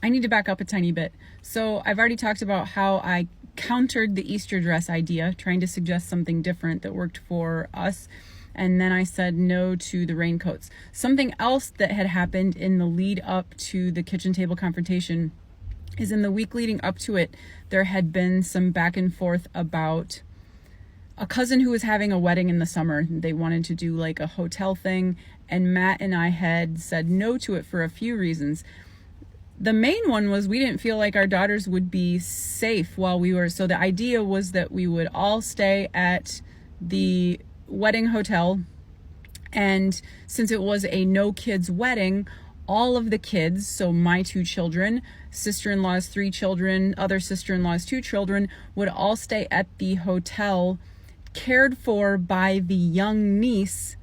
I need to back up a tiny bit. So I've already talked about how I countered the Easter dress idea, trying to suggest something different that worked for us. And then I said no to the raincoats. Something else that had happened in the lead up to the kitchen table confrontation is in the week leading up to it, there had been some back and forth about a cousin who was having a wedding in the summer. They wanted to do like a hotel thing, and Matt and I had said no to it for a few reasons. The main one was we didn't feel like our daughters would be safe while we were, so the idea was that we would all stay at the wedding hotel, and since it was a no kids wedding, all of the kids, so my 2 children, sister-in-law's 3 children, other sister-in-law's 2 children, would all stay at the hotel cared for by the young niece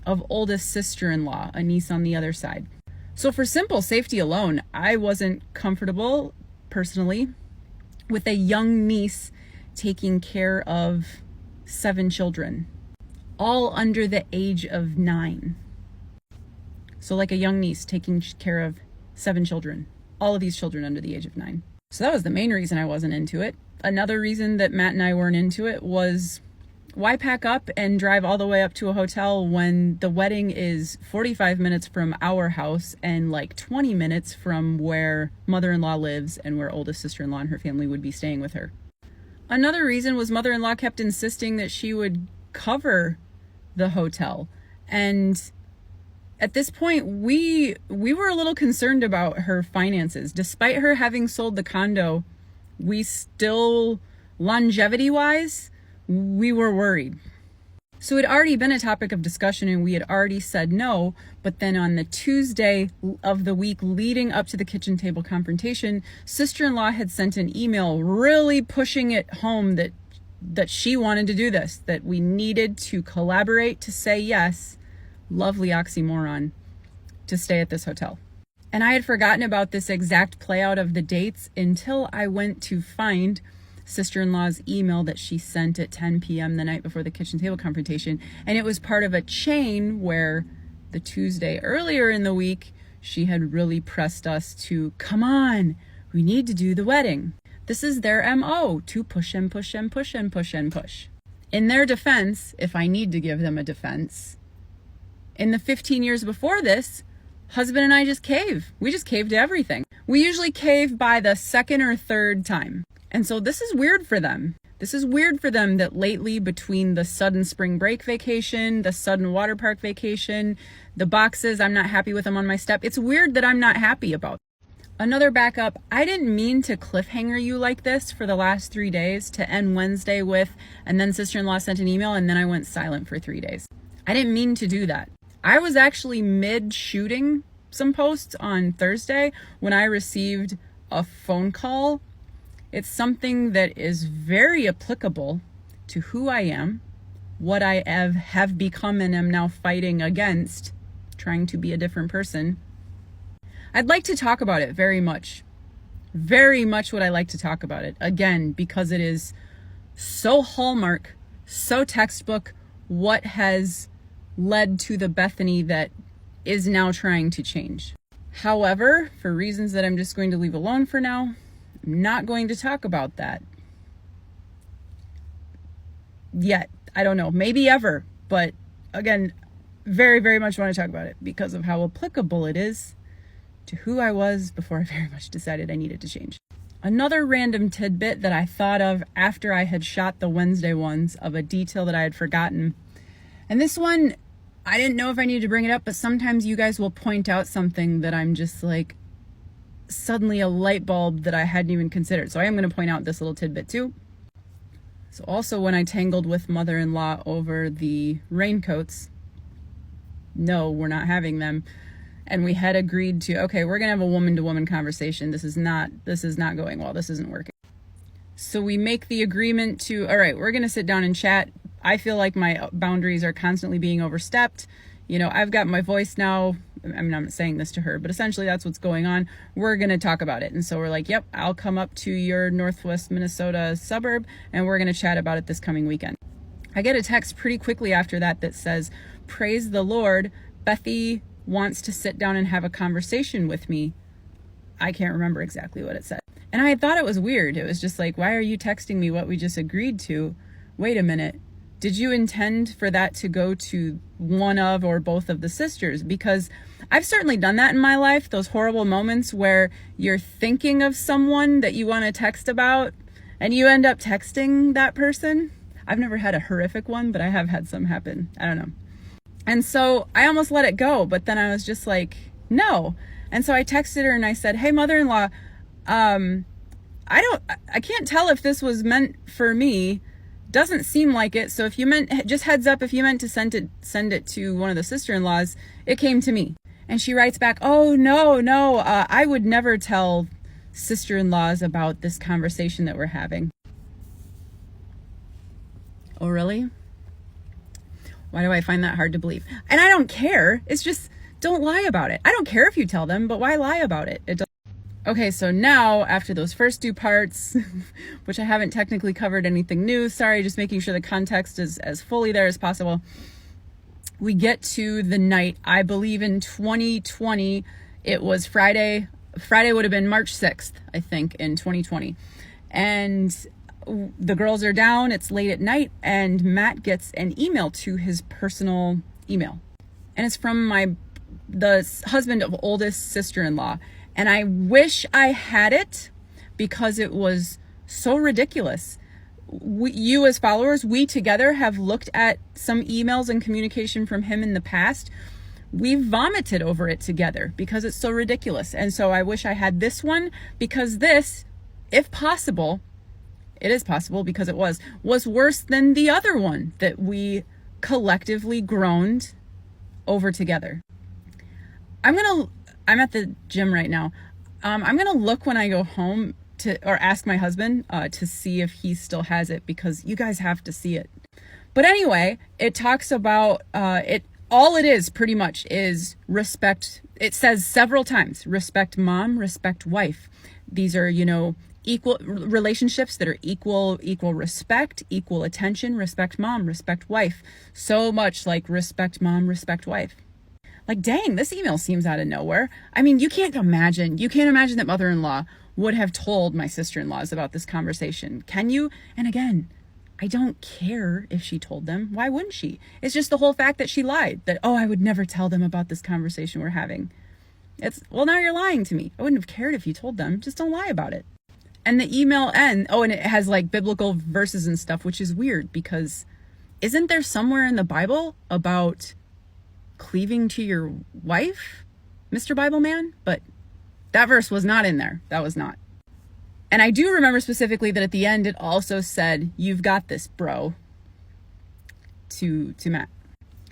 of oldest sister-in-law, a niece on the other side. So for simple safety alone, I wasn't comfortable personally with a young niece taking care of 7 children, all under the age of 9. So like a young niece taking care of 7 children, all of these children under the age of 9. So that was the main reason I wasn't into it. Another reason that Matt and I weren't into it was, why pack up and drive all the way up to a hotel when the wedding is 45 minutes from our house and like 20 minutes from where mother-in-law lives and where oldest sister-in-law and her family would be staying with her. Another reason was mother-in-law kept insisting that she would cover the hotel, and at this point, we were a little concerned about her finances. Despite her having sold the condo, we still, longevity-wise, we were worried. So it had already been a topic of discussion and we had already said no, but then on the Tuesday of the week leading up to the kitchen table confrontation, sister-in-law had sent an email really pushing it home that she wanted to do this, that we needed to collaborate to say yes, lovely oxymoron, to stay at this hotel. And I had forgotten about this exact play out of the dates until I went to find sister-in-law's email that she sent at 10 p.m. the night before the kitchen table confrontation. And it was part of a chain where the Tuesday earlier in the week, she had really pressed us to, come on, we need to do the wedding. This is their MO, to push and push and push and push and push. In their defense, if I need to give them a defense, in the 15 years before this, husband and I just cave. We just caved to everything. We usually cave by the 2nd or 3rd time. And so this is weird for them. This is weird for them that lately, between the sudden spring break vacation, the sudden water park vacation, the boxes, I'm not happy with them on my step. It's weird that I'm not happy about. Another backup, I didn't mean to cliffhanger you like this for the last 3 days to end Wednesday with, and then sister-in-law sent an email and then I went silent for 3 days. I didn't mean to do that. I was actually mid-shooting some posts on Thursday when I received a phone call. It's something that is very applicable to who I am, what I have become and am now fighting against, trying to be a different person. I'd like to talk about it very much. Very much would I like to talk about it. Again, because it is so hallmark, so textbook, what has led to the Bethany that is now trying to change. However, for reasons that I'm just going to leave alone for now, I'm not going to talk about that yet. I don't know, maybe ever, but again, very, very much want to talk about it because of how applicable it is to who I was before I very much decided I needed to change. Another random tidbit that I thought of after I had shot the Wednesday ones of a detail that I had forgotten. And this one, I didn't know if I needed to bring it up, but sometimes you guys will point out something that I'm just like, suddenly a light bulb that I hadn't even considered. So I am going to point out this little tidbit too. So also when I tangled with mother-in-law over the raincoats, no, we're not having them. And we had agreed to, okay, we're going to have a woman-to-woman conversation. This is not going well. This isn't working. So we make the agreement to, all right, we're going to sit down and chat. I feel like my boundaries are constantly being overstepped. You know, I've got my voice now. I mean, I'm not saying this to her, but essentially that's what's going on. We're going to talk about it. And so we're like, yep, I'll come up to your Northwest Minnesota suburb and we're going to chat about it this coming weekend. I get a text pretty quickly after that says, praise the Lord, Bethy wants to sit down and have a conversation with me. I can't remember exactly what it said. And I had thought it was weird. It was just like, why are you texting me what we just agreed to? Wait a minute. Did you intend for that to go to one of or both of the sisters? Because I've certainly done that in my life, those horrible moments where you're thinking of someone that you want to text about and you end up texting that person. I've never had a horrific one, but I have had some happen. I don't know. And so I almost let it go, but then I was just like, no. And so I texted her and I said, hey, mother-in-law, I can't tell if this was meant for me. Doesn't seem like it. So if you meant, just heads up, if you meant to send it to one of the sister-in-laws, it came to me. And she writes back, oh, no, I would never tell sister-in-laws about this conversation that we're having. Oh, really? Why do I find that hard to believe? And I don't care. It's just, don't lie about it. I don't care if you tell them, but why lie about it? Okay, so now after those first two parts, which I haven't technically covered anything new, sorry, just making sure the context is as fully there as possible. We get to the night, I believe in 2020, it was Friday. Friday would have been March 6th, I think, in 2020. And the girls are down, it's late at night, and Matt gets an email to his personal email. And it's from the husband of oldest sister-in-law. And I wish I had it because it was so ridiculous. You as followers, we together have looked at some emails and communication from him in the past. We vomited over it together because it's so ridiculous. And so I wish I had this one because this, if possible, it is possible because it was worse than the other one that we collectively groaned over together. I'm at the gym right now. I'm going to look when I go home or ask my husband to see if he still has it because you guys have to see it. But anyway, it talks about all it is pretty much is respect. It says several times, respect mom, respect wife. These are, equal relationships that are equal respect, equal attention, respect mom, respect wife. So much like respect mom, respect wife. Like, dang, this email seems out of nowhere. I mean, you can't imagine that mother-in-law would have told my sister-in-laws about this conversation. Can you? And again, I don't care if she told them. Why wouldn't she? It's just the whole fact that she lied. That, I would never tell them about this conversation we're having. Well, now you're lying to me. I wouldn't have cared if you told them. Just don't lie about it. And the email ends. Oh, and it has like biblical verses and stuff, which is weird because isn't there somewhere in the Bible about cleaving to your wife, Mr. Bible Man? But that verse was not in there. That was not. And I do remember specifically that at the end it also said, "You've got this, bro," to Matt.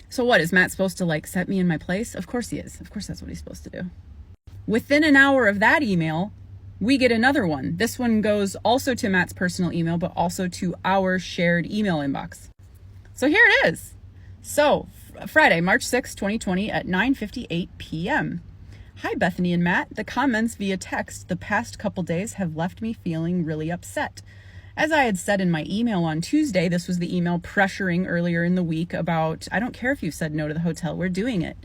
So what, is Matt supposed to like set me in my place? Of course he is. Of course that's what he's supposed to do. Within an hour of that email, we get another one. This one goes also to Matt's personal email, but also to our shared email inbox. So here it is. So Friday, March 6, 2020 at 9:58 p.m. Hi, Bethany and Matt. The comments via text the past couple days have left me feeling really upset. As I had said in my email on Tuesday, this was the email pressuring earlier in the week about, I don't care if you've said no to the hotel, we're doing it.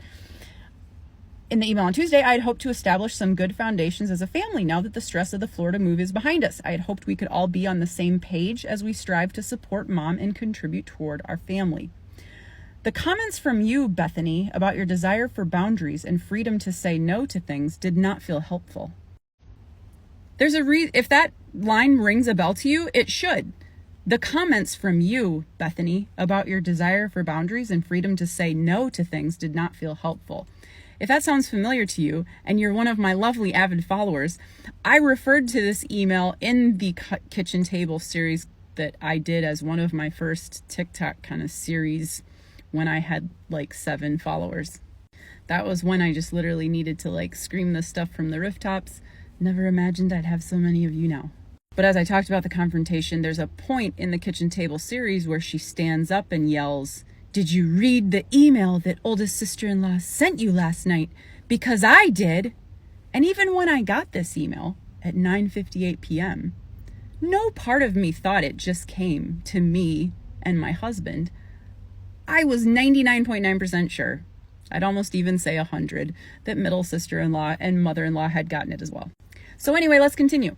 In the email on Tuesday, I had hoped to establish some good foundations as a family now that the stress of the Florida move is behind us. I had hoped we could all be on the same page as we strive to support mom and contribute toward our family. The comments from you, Bethany, about your desire for boundaries and freedom to say no to things did not feel helpful. There's a if that line rings a bell to you, it should. The comments from you, Bethany, about your desire for boundaries and freedom to say no to things did not feel helpful. If that sounds familiar to you, and you're one of my lovely avid followers, I referred to this email in the kitchen table series that I did as one of my first TikTok kind of series when I had like 7 followers. That was when I just literally needed to like scream this stuff from the rooftops. Never imagined I'd have so many of you now. But as I talked about the confrontation, there's a point in the kitchen table series where she stands up and yells, "Did you read the email that oldest sister-in-law sent you last night? Because I did." And even when I got this email at 9:58 p.m., no part of me thought it just came to me and my husband. I was 99.9% sure, I'd almost even say 100, that middle sister-in-law and mother-in-law had gotten it as well. So anyway, let's continue.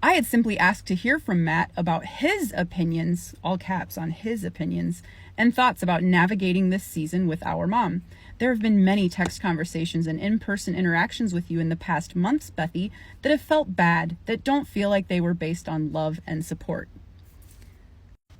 I had simply asked to hear from Matt about his opinions, all caps on his opinions, and thoughts about navigating this season with our mom. There have been many text conversations and in-person interactions with you in the past months, Bethy, that have felt bad, that don't feel like they were based on love and support.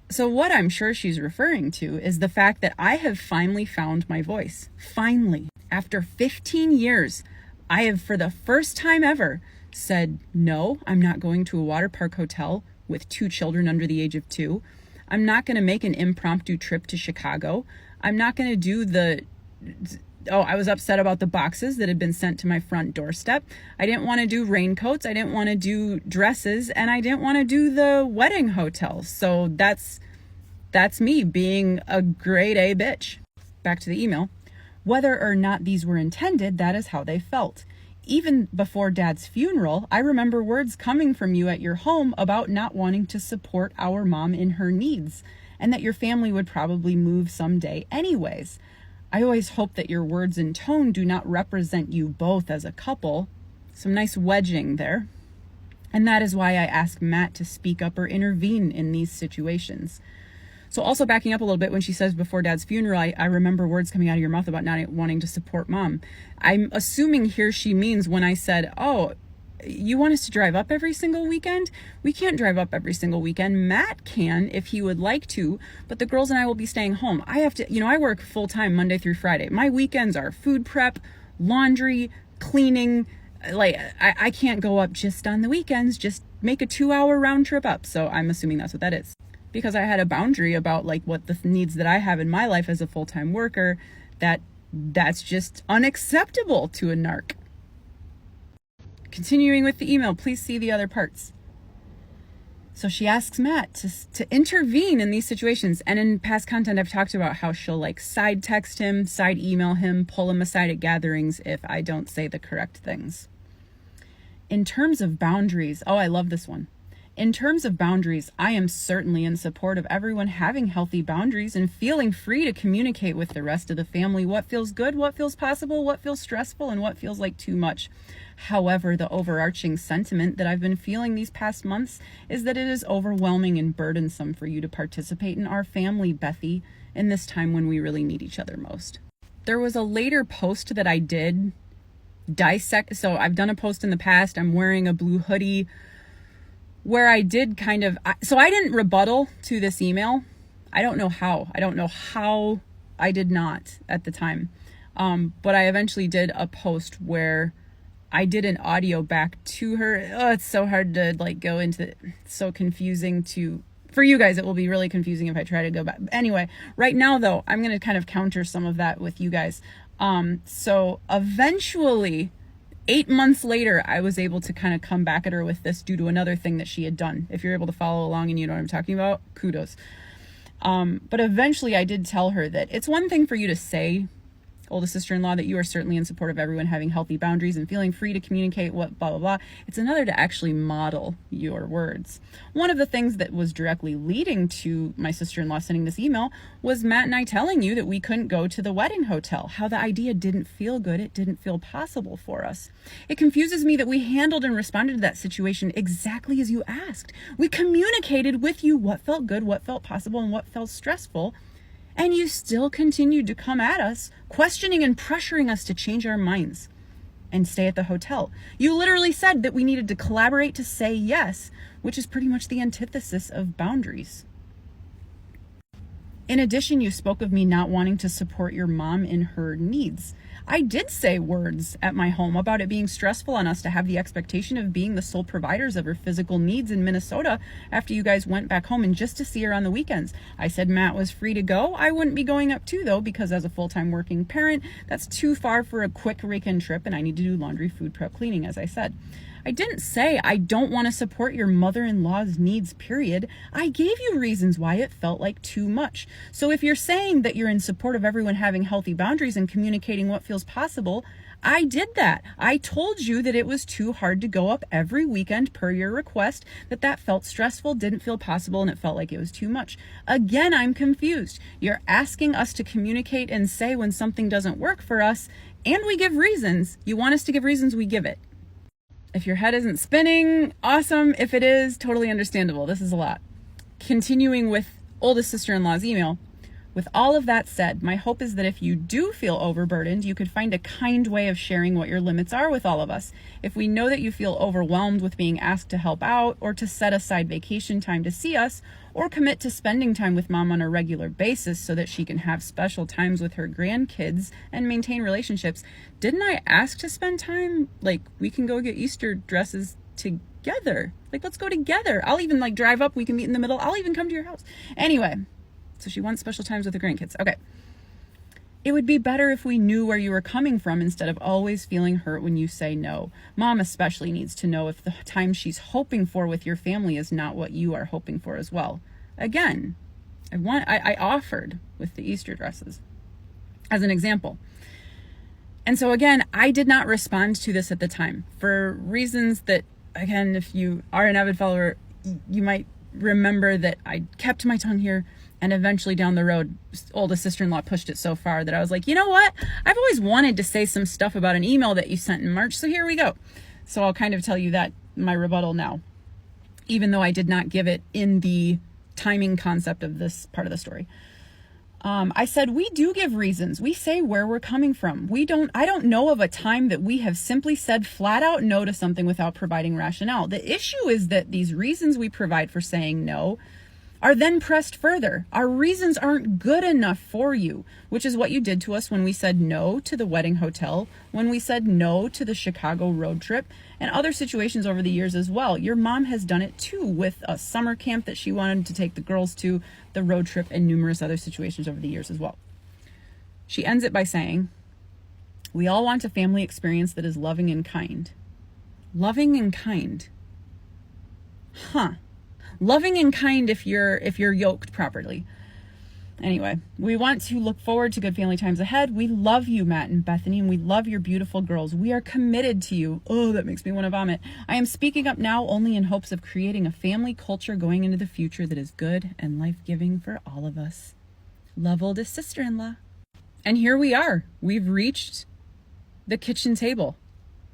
So what I'm sure she's referring to is the fact that I have finally found my voice. Finally, after 15 years, I have, for the first time ever, said, no, I'm not going to a water park hotel with 2 children under the age of 2. I'm not going to make an impromptu trip to Chicago. I'm not going to do I was upset about the boxes that had been sent to my front doorstep. I didn't want to do raincoats. I didn't want to do dresses, and I didn't want to do the wedding hotels. So that's me being a grade A bitch. Back to the email. Whether or not these were intended, that is how they felt. Even before Dad's funeral, I remember words coming from you at your home about not wanting to support our mom in her needs, and that your family would probably move someday anyways. I always hope that your words and tone do not represent you both as a couple. Some nice wedging there. And that is why I ask Matt to speak up or intervene in these situations. So also backing up a little bit, when she says before Dad's funeral, I remember words coming out of your mouth about not wanting to support Mom. I'm assuming here she means when I said, oh, you want us to drive up every single weekend? We can't drive up every single weekend. Matt can if he would like to, but the girls and I will be staying home. I have to, I work full time Monday through Friday. My weekends are food prep, laundry, cleaning. I can't go up just on the weekends, just make a 2-hour round trip up. So I'm assuming that's what that is. Because I had a boundary about what the needs that I have in my life as a full-time worker, that's just unacceptable to a narc. Continuing with the email, please see the other parts. So she asks Matt to intervene in these situations. And in past content, I've talked about how she'll side text him, side email him, pull him aside at gatherings if I don't say the correct things. In terms of boundaries, I love this one. In terms of boundaries, I am certainly in support of everyone having healthy boundaries and feeling free to communicate with the rest of the family what feels good, what feels possible, what feels stressful, and what feels like too much. However, the overarching sentiment that I've been feeling these past months is that it is overwhelming and burdensome for you to participate in our family, Bethy, in this time when we really need each other most. There was a later post that I did dissect. So I've done a post in the past. I'm wearing a blue hoodie where I did so I didn't rebuttal to this email. I don't know how I did not at the time. But I eventually did a post where I did an audio back to her. Oh, it's so hard to go into it. It's so confusing for you guys. It will be really confusing if I try to go back. Anyway, right now though, I'm going to kind of counter some of that with you guys. So eventually, 8 months later, I was able to kind of come back at her with this due to another thing that she had done. If you're able to follow along and you know what I'm talking about, kudos. But eventually I did tell her that it's one thing for you to say, oldest sister-in-law, that you are certainly in support of everyone having healthy boundaries and feeling free to communicate what blah, blah, blah. It's another to actually model your words. One of the things that was directly leading to my sister-in-law sending this email was Matt and I telling you that we couldn't go to the wedding hotel, how the idea didn't feel good. It didn't feel possible for us. It confuses me that we handled and responded to that situation exactly as you asked. We communicated with you what felt good, what felt possible, and what felt stressful. And you still continued to come at us, questioning and pressuring us to change our minds and stay at the hotel. You literally said that we needed to collaborate to say yes, which is pretty much the antithesis of boundaries. In addition, you spoke of me not wanting to support your mom in her needs. I did say words at my home about it being stressful on us to have the expectation of being the sole providers of her physical needs in Minnesota after you guys went back home and just to see her on the weekends. I said Matt was free to go. I wouldn't be going up too, though, because as a full-time working parent, that's too far for a quick weekend trip, and I need to do laundry, food prep, cleaning, as I said. I didn't say I don't want to support your mother-in-law's needs, period. I gave you reasons why it felt like too much. So if you're saying that you're in support of everyone having healthy boundaries and communicating what feels possible, I did that. I told you that it was too hard to go up every weekend per your request, that felt stressful, didn't feel possible, and it felt like it was too much. Again, I'm confused. You're asking us to communicate and say when something doesn't work for us, and we give reasons. You want us to give reasons, we give it. If your head isn't spinning, awesome. If it is, totally understandable. This is a lot. Continuing with oldest sister-in-law's email. With all of that said, my hope is that if you do feel overburdened, you could find a kind way of sharing what your limits are with all of us. If we know that you feel overwhelmed with being asked to help out or to set aside vacation time to see us or commit to spending time with mom on a regular basis so that she can have special times with her grandkids and maintain relationships, didn't I ask to spend time? Like, we can go get Easter dresses together. Like, let's go together. I'll even drive up. We can meet in the middle. I'll even come to your house. Anyway. So she wants special times with the grandkids. Okay. It would be better if we knew where you were coming from instead of always feeling hurt when you say no. Mom especially needs to know if the time she's hoping for with your family is not what you are hoping for as well. Again, I offered with the Easter dresses as an example. And so again, I did not respond to this at the time for reasons that, again, if you are an avid follower, you might remember that I kept my tongue here. And eventually down the road, oldest sister-in-law pushed it so far that I was like, you know what? I've always wanted to say some stuff about an email that you sent in March. So here we go. So I'll kind of tell you that my rebuttal now, even though I did not give it in the timing concept of this part of the story. I said, we do give reasons. We say where we're coming from. I don't know of a time that we have simply said flat out no to something without providing rationale. The issue is that these reasons we provide for saying no are then pressed further. Our reasons aren't good enough for you, which is what you did to us when we said no to the wedding hotel, when we said no to the Chicago road trip, and other situations over the years as well. Your mom has done it too with a summer camp that she wanted to take the girls to, the road trip, and numerous other situations over the years as well. She ends it by saying, we all want a family experience that is loving and kind. Loving and kind. Huh. Loving and kind if you're yoked properly. Anyway, we want to look forward to good family times ahead. We love you, Matt and Bethany, and we love your beautiful girls. We are committed to you. Oh, that makes me want to vomit. I am speaking up now only in hopes of creating a family culture going into the future that is good and life-giving for all of us. Love, oldest sister-in-law. And here we are. We've reached the kitchen table,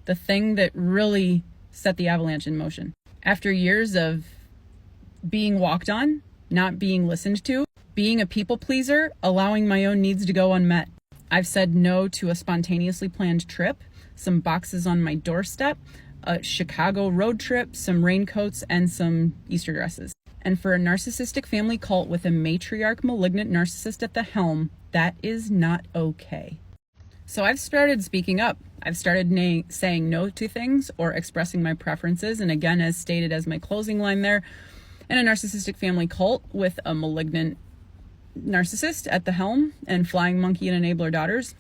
the thing that really set the avalanche in motion. After years of being walked on, not being listened to, being a people pleaser, allowing my own needs to go unmet. I've said no to a spontaneously planned trip, some boxes on my doorstep, a Chicago road trip, some raincoats, and some Easter dresses. And for a narcissistic family cult with a matriarch malignant narcissist at the helm, that is not okay. So I've started speaking up. I've started saying no to things or expressing my preferences. And again, as stated as my closing line there, in a narcissistic family cult with a malignant narcissist at the helm and flying monkey and enabler daughters,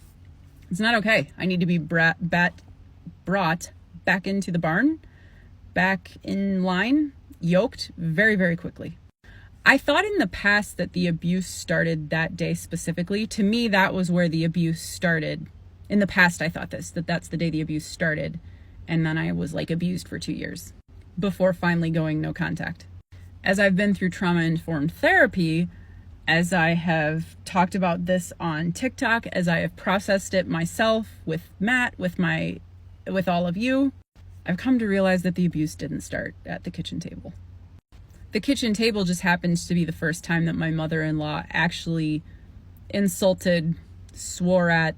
it's not okay. I need to be brought back into the barn, back in line, yoked very, very quickly. I thought in the past that the abuse started that day specifically. To me, that was where the abuse started. In the past, I thought that's the day the abuse started. And then I was abused for 2 years before finally going no contact. As I've been through trauma-informed therapy, as I have talked about this on TikTok, as I have processed it myself with Matt, with all of you, I've come to realize that the abuse didn't start at the kitchen table. The kitchen table just happens to be the first time that my mother-in-law actually insulted, swore at,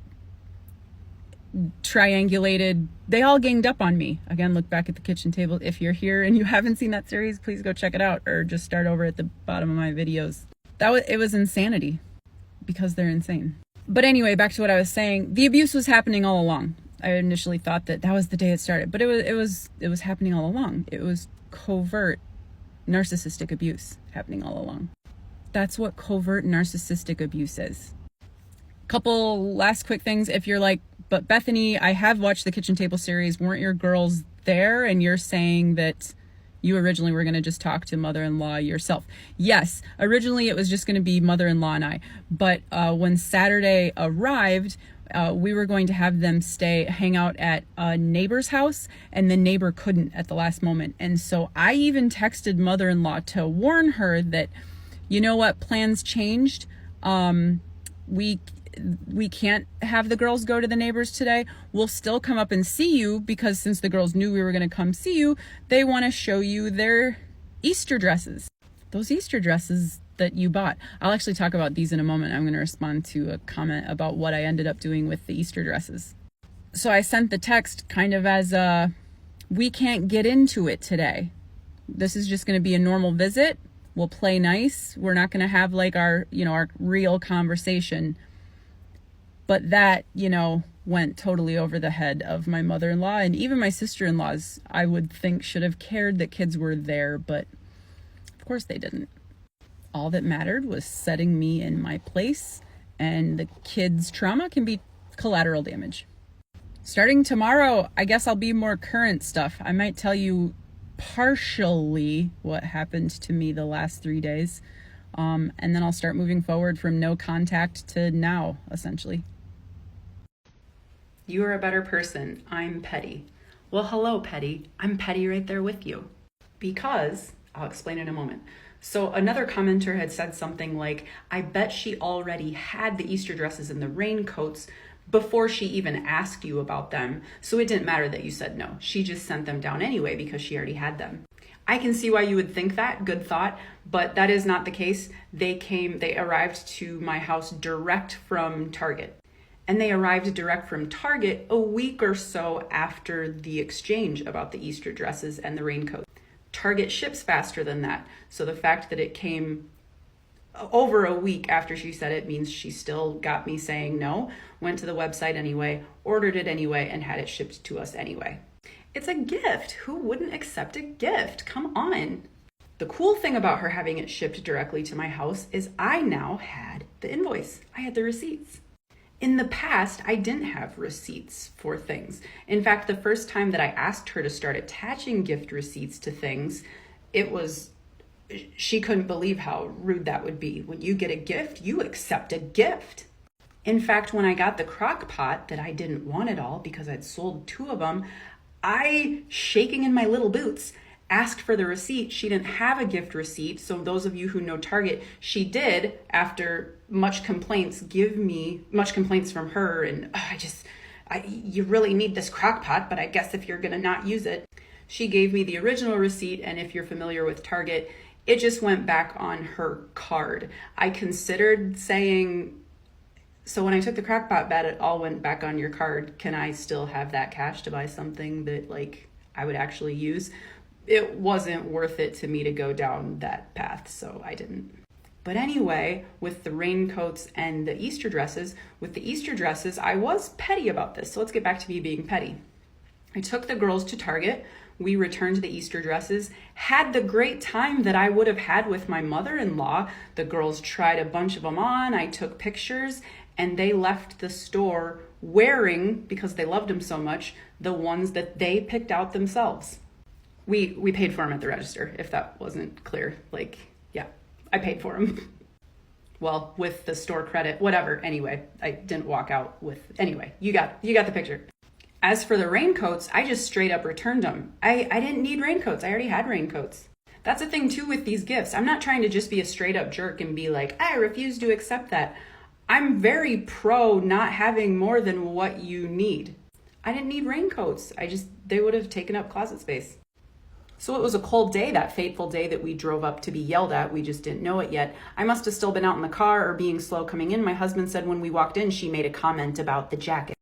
triangulated. They all ganged up on me. Again, look back at the kitchen table. If you're here and you haven't seen that series, please go check it out, or just start over at the bottom of my videos. It was insanity, because they're insane. But anyway, back to what I was saying. The abuse was happening all along. I initially thought that was the day it started, but it was happening all along. It was covert narcissistic abuse happening all along. That's what covert narcissistic abuse is. Couple last quick things. If you're like, but Bethany, I have watched the kitchen table series. Weren't your girls there? And you're saying that you originally were going to just talk to mother-in-law yourself. Yes, originally it was just going to be mother-in-law and I. But when Saturday arrived, we were going to have them hang out at a neighbor's house, and the neighbor couldn't at the last moment. And so I even texted mother-in-law to warn her that, you know what, plans changed. we can't have the girls go to the neighbors today, we'll still come up and see you, because since the girls knew we were going to come see you, they want to show you their Easter dresses. Those Easter dresses that you bought. I'll actually talk about these in a moment. I'm going to respond to a comment about what I ended up doing with the Easter dresses. So I sent the text kind of as a, we can't get into it today. This is just going to be a normal visit. We'll play nice. We're not going to have like our real conversation. But that, went totally over the head of my mother-in-law, and even my sister-in-laws, I would think, should have cared that kids were there, but of course they didn't. All that mattered was setting me in my place, and the kids' trauma can be collateral damage. Starting tomorrow, I guess I'll be more current stuff. I might tell you partially what happened to me the last 3 days. And then I'll start moving forward from no contact to now, essentially. You are a better person. I'm petty. Well, hello, petty. I'm petty right there with you. Because, I'll explain in a moment. So another commenter had said something like, I bet she already had the Easter dresses and the raincoats before she even asked you about them. So it didn't matter that you said no. She just sent them down anyway because she already had them. I can see why you would think that, good thought, but that is not the case. They arrived to my house direct from Target. And they arrived direct from Target a week or so after the exchange about the Easter dresses and the raincoat. Target ships faster than that. So the fact that it came over a week after she said it means she still got me saying no, went to the website anyway, ordered it anyway, and had it shipped to us anyway. It's a gift. Who wouldn't accept a gift? Come on. The cool thing about her having it shipped directly to my house is I now had the invoice. I had the receipts. In the past, I didn't have receipts for things. In fact, the first time that I asked her to start attaching gift receipts to things, she couldn't believe how rude that would be. When you get a gift, you accept a gift. In fact, when I got the crock pot that I didn't want at all because I'd sold 2 of them, I, shaking in my little boots, asked for the receipt. She didn't have a gift receipt. So those of you who know Target, she did, after much complaints from her. And you really need this crock pot, but I guess if you're gonna not use it. She gave me the original receipt. And if you're familiar with Target, it just went back on her card. I considered saying, so when I took the crock pot bet, it all went back on your card. Can I still have that cash to buy something that I would actually use? It wasn't worth it to me to go down that path, so I didn't. But anyway, with the raincoats and the Easter dresses, I was petty about this. So let's get back to me being petty. I took the girls to Target. We returned the Easter dresses, had the great time that I would have had with my mother-in-law. The girls tried a bunch of them on. I took pictures, and they left the store wearing, because they loved them so much, the ones that they picked out themselves. We paid for them at the register, if that wasn't clear. I paid for them. Well, with the store credit, whatever. Anyway, I didn't walk out with, anyway, you got the picture. As for the raincoats, I just straight up returned them. I didn't need raincoats. I already had raincoats. That's the thing too with these gifts. I'm not trying to just be a straight up jerk and be like, I refuse to accept that. I'm very pro not having more than what you need. I didn't need raincoats. They would have taken up closet space. So it was a cold day, that fateful day that we drove up to be yelled at. We just didn't know it yet. I must have still been out in the car or being slow coming in. My husband said when we walked in, she made a comment about the jacket.